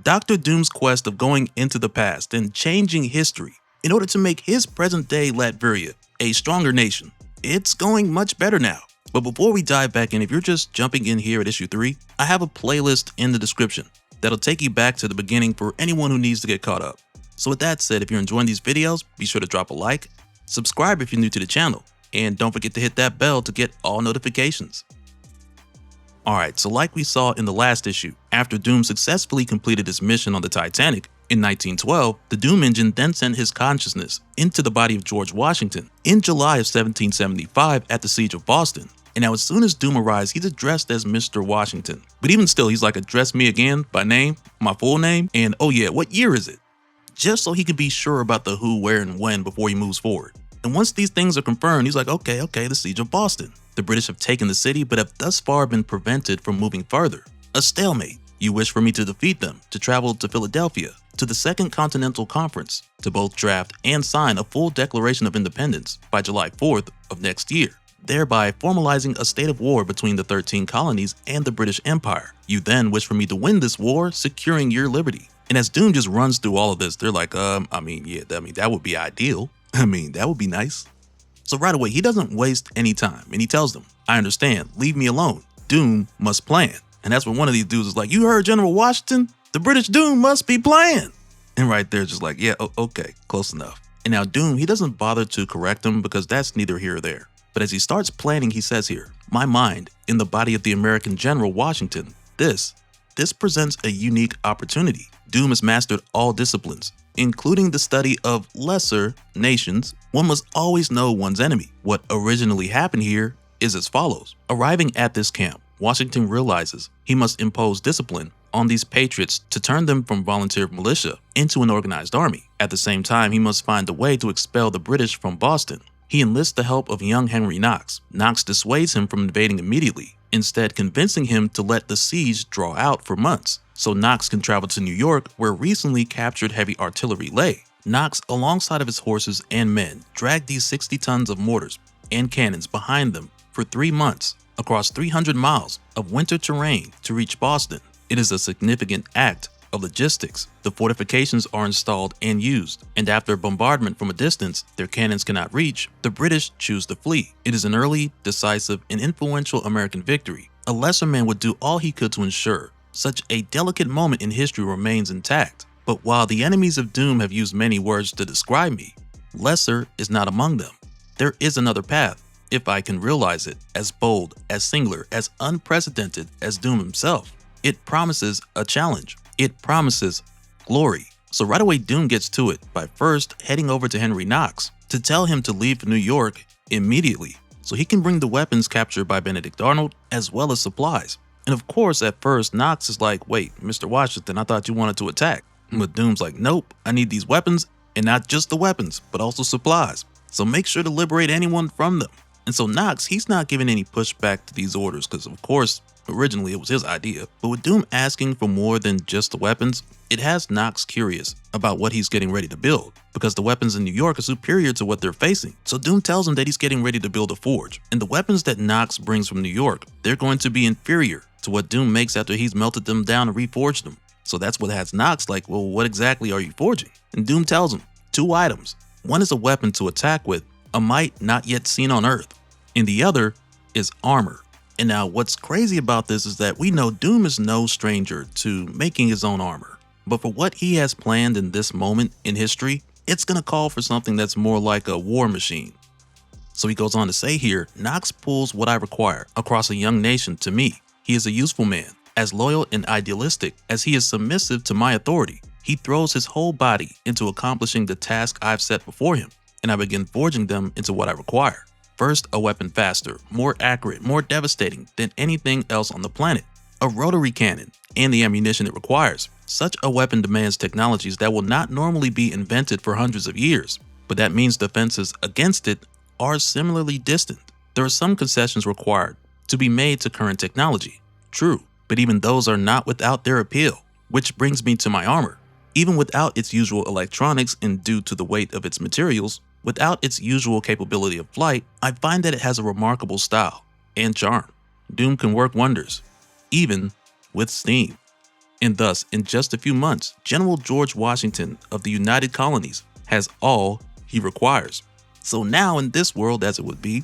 Dr. Doom's quest of going into the past and changing history in order to make his present-day Latveria a stronger nation. It's going much better now. But before we dive back in, if you're just jumping in here at issue 3, I have a playlist in the description that'll take you back to the beginning for anyone who needs to get caught up. So with that said, if you're enjoying these videos, be sure to drop a like, subscribe if you're new to the channel, and don't forget to hit that bell to get all notifications. Alright, so like we saw in the last issue, after Doom successfully completed his mission on the Titanic in 1912, the Doom engine then sent his consciousness into the body of George Washington in July of 1775 at the Siege of Boston. And now as soon as Doom arrives, he's addressed as Mr. Washington. But even still, he's like, address me again by name, my full name, and oh yeah, what year is it? Just so he can be sure about the who, where, and when before he moves forward. And once these things are confirmed, he's like, okay, the Siege of Boston. The British have taken the city, but have thus far been prevented from moving further. A stalemate. You wish for me to defeat them, to travel to Philadelphia, to the Second Continental Conference, to both draft and sign a full Declaration of Independence by July 4th of next year, thereby formalizing a state of war between the 13 colonies and the British Empire. You then wish for me to win this war, securing your liberty. And as Doom just runs through all of this, they're like, that would be ideal. That would be nice. So right away, he doesn't waste any time, and he tells them, I understand, leave me alone. Doom must plan. And that's when one of these dudes is like, you heard General Washington? The British Doom must be playing. And right there, just like, yeah, okay, close enough. And now Doom, he doesn't bother to correct him because that's neither here or there. But as he starts planning, he says here, my mind, in the body of the American General Washington, this presents a unique opportunity. Doom has mastered all disciplines, including the study of lesser nations. One must always know one's enemy. What originally happened here is as follows. Arriving at this camp, Washington realizes he must impose discipline on these patriots to turn them from volunteer militia into an organized army. At the same time, he must find a way to expel the British from Boston. He enlists the help of young Henry Knox. Knox dissuades him from invading immediately, instead convincing him to let the siege draw out for months, so Knox can travel to New York, where recently captured heavy artillery lay. Knox, alongside of his horses and men, dragged these 60 tons of mortars and cannons behind them for 3 months across 300 miles of winter terrain to reach Boston. It is a significant act of logistics. The fortifications are installed and used, and after a bombardment from a distance their cannons cannot reach, the British choose to flee. It is an early, decisive, and influential American victory. A lesser man would do all he could to ensure such a delicate moment in history remains intact. But while the enemies of Doom have used many words to describe me, lesser is not among them. There is another path, if I can realize it, as bold, as singular, as unprecedented as Doom himself. It promises a challenge. It promises glory. So right away, Doom gets to it by first heading over to Henry Knox to tell him to leave New York immediately so he can bring the weapons captured by Benedict Arnold as well as supplies. And of course, at first, Knox is like, wait, Mr. Washington, I thought you wanted to attack. But Doom's like, nope, I need these weapons, and not just the weapons, but also supplies. So make sure to liberate anyone from them. And so Knox, he's not giving any pushback to these orders because, of course, originally it was his idea. But with Doom asking for more than just the weapons, it has Knox curious about what he's getting ready to build, because the weapons in New York are superior to what they're facing. So Doom tells him that he's getting ready to build a forge, and the weapons that Knox brings from New York, they're going to be inferior to what Doom makes after he's melted them down and reforged them. So that's what has Knox like, well, what exactly are you forging? And Doom tells him 2 items. One is a weapon to attack with, a might not yet seen on Earth, and the other is armor. And now what's crazy about this is that we know Doom is no stranger to making his own armor. But for what he has planned in this moment in history, it's gonna call for something that's more like a war machine. So he goes on to say here, Knox pulls what I require across a young nation to me. He is a useful man, as loyal and idealistic as he is submissive to my authority. He throws his whole body into accomplishing the task I've set before him, and I begin forging them into what I require. First, a weapon faster, more accurate, more devastating than anything else on the planet. A rotary cannon and the ammunition it requires. Such a weapon demands technologies that will not normally be invented for hundreds of years, but that means defenses against it are similarly distant. There are some concessions required to be made to current technology. True, but even those are not without their appeal. Which brings me to my armor. Even without its usual electronics and due to the weight of its materials, without its usual capability of flight, I find that it has a remarkable style and charm. Doom can work wonders, even with steam. And thus, in just a few months, General George Washington of the United Colonies has all he requires. So now in this world, as it would be,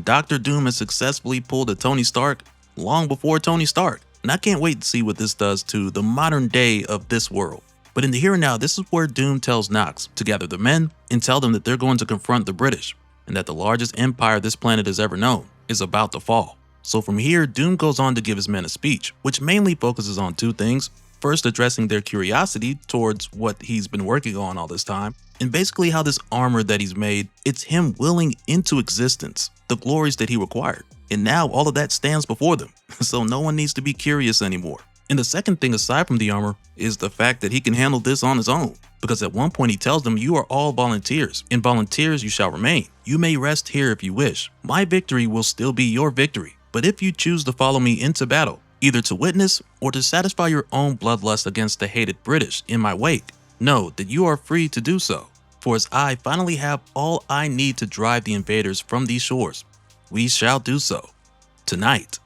Dr. Doom has successfully pulled a Tony Stark long before Tony Stark. And I can't wait to see what this does to the modern day of this world. But in the here and now, this is where Doom tells Nox to gather the men and tell them that they're going to confront the British, and that the largest empire this planet has ever known is about to fall. So from here, Doom goes on to give his men a speech, which mainly focuses on two things. First, addressing their curiosity towards what he's been working on all this time, and basically how this armor that he's made, it's him willing into existence the glories that he required. And now all of that stands before them, so no one needs to be curious anymore. And the second thing aside from the armor is the fact that he can handle this on his own. Because at one point he tells them, you are all volunteers, and volunteers you shall remain. You may rest here if you wish. My victory will still be your victory. But if you choose to follow me into battle, either to witness or to satisfy your own bloodlust against the hated British in my wake, know that you are free to do so. For as I finally have all I need to drive the invaders from these shores, we shall do so tonight.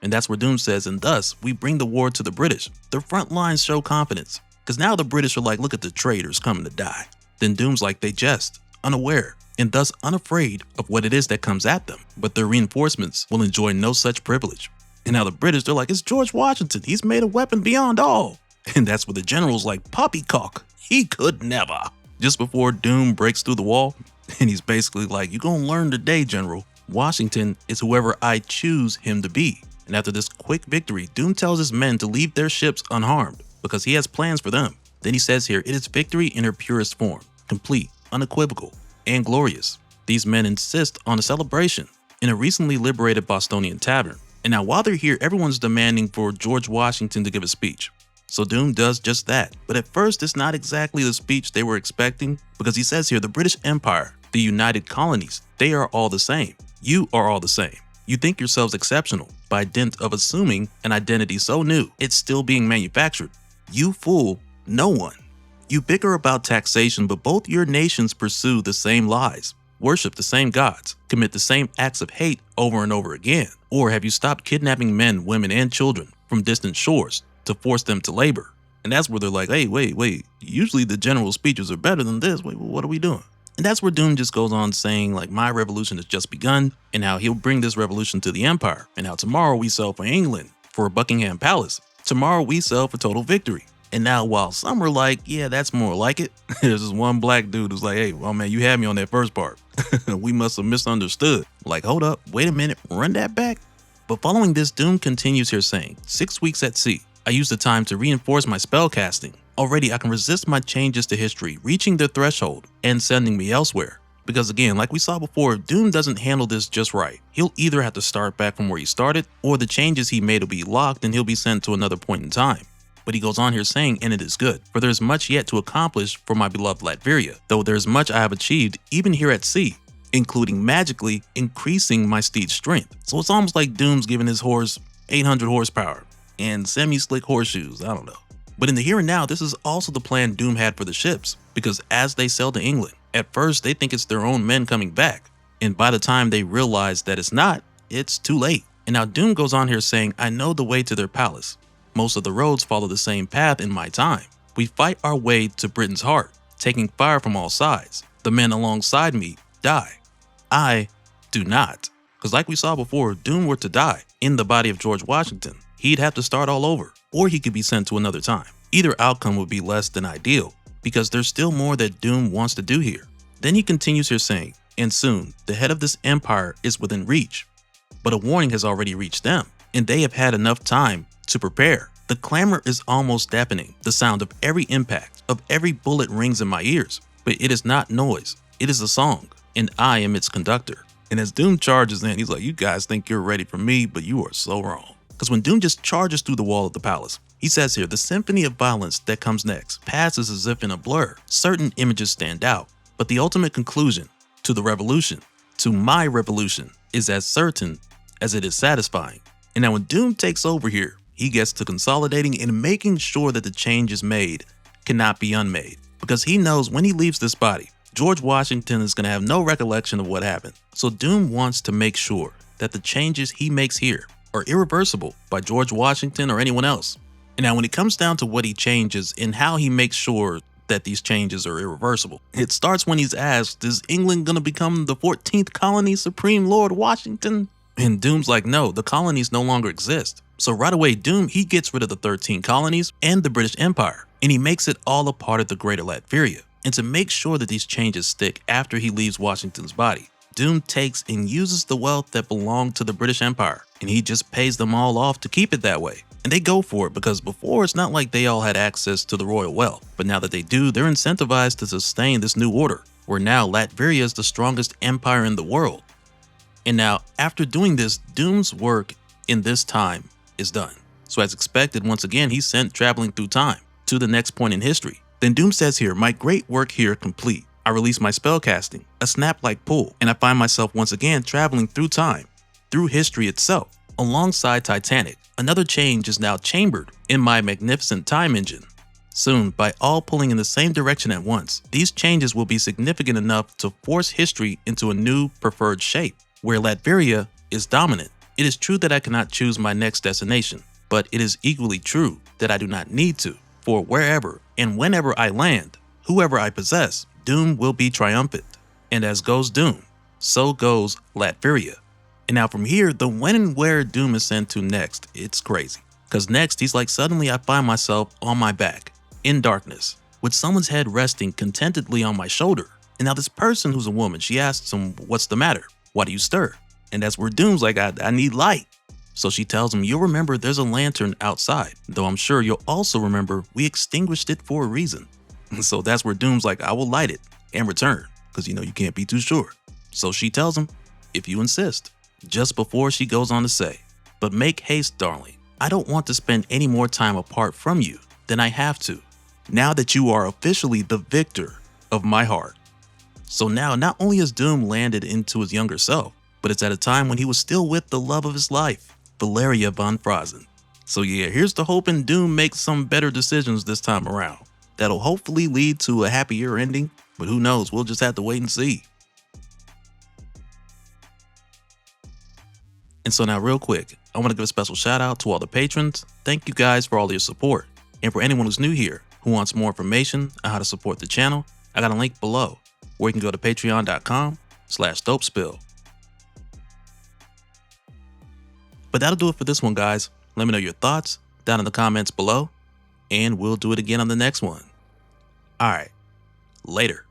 And that's where Doom says, and thus we bring the war to the British. The front lines show confidence, because now the British are like, look at the traitors coming to die. Then Doom's like, they jest, unaware, and thus unafraid of what it is that comes at them. But their reinforcements will enjoy no such privilege. And now the British, they're like, it's George Washington. He's made a weapon beyond all. And that's where the general's like, poppycock, he could never. Just before Doom breaks through the wall, and he's basically like, you're gonna learn today, General. Washington is whoever I choose him to be. And after this quick victory, Doom tells his men to leave their ships unharmed, because he has plans for them. Then he says here, it is victory in her purest form, complete, unequivocal, and glorious. These men insist on a celebration in a recently liberated Bostonian tavern. And now while they're here, everyone's demanding for George Washington to give a speech. So Doom does just that. But at first, it's not exactly the speech they were expecting, because he says here, the British Empire, the United Colonies, they are all the same. You are all the same. You think yourselves exceptional by dint of assuming an identity so new, it's still being manufactured. You fool no one. You bicker about taxation, but both your nations pursue the same lies, worship the same gods, commit the same acts of hate over and over again. Or have you stopped kidnapping men, women, and children from distant shores to force them to labor? And that's where they're like, hey, wait, usually the general speeches are better than this. Wait, what are we doing? And that's where Doom just goes on saying, like, my revolution has just begun, and how he'll bring this revolution to the empire, and how tomorrow we sell for England, for Buckingham Palace. Tomorrow we sell for total victory. And now while some are like, yeah, that's more like it, there's this one black dude who's like, hey, well, man, you had me on that first part. We must have misunderstood. Like, hold up, wait a minute, run that back. But following this, Doom continues here saying, 6 weeks at sea. I use the time to reinforce my spell casting. Already I can resist my changes to history reaching their threshold and sending me elsewhere. Because again, like we saw before, Doom doesn't handle this just right. He'll either have to start back from where he started, or the changes he made will be locked and he'll be sent to another point in time. But he goes on here saying, and it is good, for there is much yet to accomplish for my beloved Latveria, though there is much I have achieved even here at sea, including magically increasing my steed's strength. So it's almost like Doom's giving his horse 800 horsepower and semi-slick horseshoes, I don't know. But in the here and now, this is also the plan Doom had for the ships, because as they sail to England, at first they think it's their own men coming back, and by the time they realize that it's not, it's too late. And now Doom goes on here saying, I know the way to their palace. Most of the roads follow the same path in my time. We fight our way to Britain's heart, taking fire from all sides. The men alongside me die. I do not. Because like we saw before, if Doom were to die in the body of George Washington, he'd have to start all over, or he could be sent to another time. Either outcome would be less than ideal, because there's still more that Doom wants to do here. Then he continues here saying, and soon, the head of this empire is within reach. But a warning has already reached them, and they have had enough time to prepare. The clamor is almost deafening. The sound of every impact, of every bullet rings in my ears. But it is not noise, it is a song, and I am its conductor. And as Doom charges in, he's like, you guys think you're ready for me, but you are so wrong. Because when Doom just charges through the wall of the palace, he says here, the symphony of violence that comes next passes as if in a blur. Certain images stand out, but the ultimate conclusion to the revolution, to my revolution, is as certain as it is satisfying. And now when Doom takes over here, he gets to consolidating and making sure that the changes made cannot be unmade. Because he knows when he leaves this body, George Washington is going to have no recollection of what happened. So Doom wants to make sure that the changes he makes here are irreversible by George Washington or anyone else. And now when it comes down to what he changes and how he makes sure that these changes are irreversible, it starts when he's asked, is England gonna become the 14th colony, Supreme Lord Washington? And Doom's like, no, the colonies no longer exist. So right away, Doom, he gets rid of the 13 colonies and the British Empire, and he makes it all a part of the Greater Latveria. And to make sure that these changes stick after he leaves Washington's body, Doom takes and uses the wealth that belonged to the British Empire, and he just pays them all off to keep it that way. And they go for it because before it's not like they all had access to the royal wealth, but now that they do, they're incentivized to sustain this new order, where now Latveria is the strongest empire in the world. And now, after doing this, Doom's work in this time is done. So as expected, once again, he's sent traveling through time to the next point in history. Then Doom says here, my great work here complete. I release my spellcasting, a snap-like pull, and I find myself once again traveling through time, through history itself, alongside Titanic. Another change is now chambered in my magnificent time engine. Soon, by all pulling in the same direction at once, these changes will be significant enough to force history into a new preferred shape, where Latveria is dominant. It is true that I cannot choose my next destination, but it is equally true that I do not need to, for wherever and whenever I land, whoever I possess, Doom will be triumphant. And as goes Doom, so goes Latveria. And now from here, the when and where Doom is sent to next, it's crazy. Cause next, he's like, suddenly I find myself on my back, in darkness, with someone's head resting contentedly on my shoulder. And now this person who's a woman, she asks him, what's the matter? Why do you stir? And that's where Doom's like, I need light. So she tells him, you'll remember there's a lantern outside, though I'm sure you'll also remember we extinguished it for a reason. So that's where Doom's like, I will light it and return, because you can't be too sure. So she tells him, if you insist. Just before she goes on to say, but make haste, darling. I don't want to spend any more time apart from you than I have to, now that you are officially the victor of my heart. So now, not only has Doom landed into his younger self, but it's at a time when he was still with the love of his life, Valeria von Frazen. So yeah, here's to hoping Doom makes some better decisions this time around. That'll hopefully lead to a happier ending, but who knows, we'll just have to wait and see. And so now real quick, I want to give a special shout out to all the patrons. Thank you guys for all your support. And for anyone who's new here, who wants more information on how to support the channel, I got a link below where you can go to patreon.com/DopeSpill. But that'll do it for this one, guys. Let me know your thoughts down in the comments below, and we'll do it again on the next one. All right, later.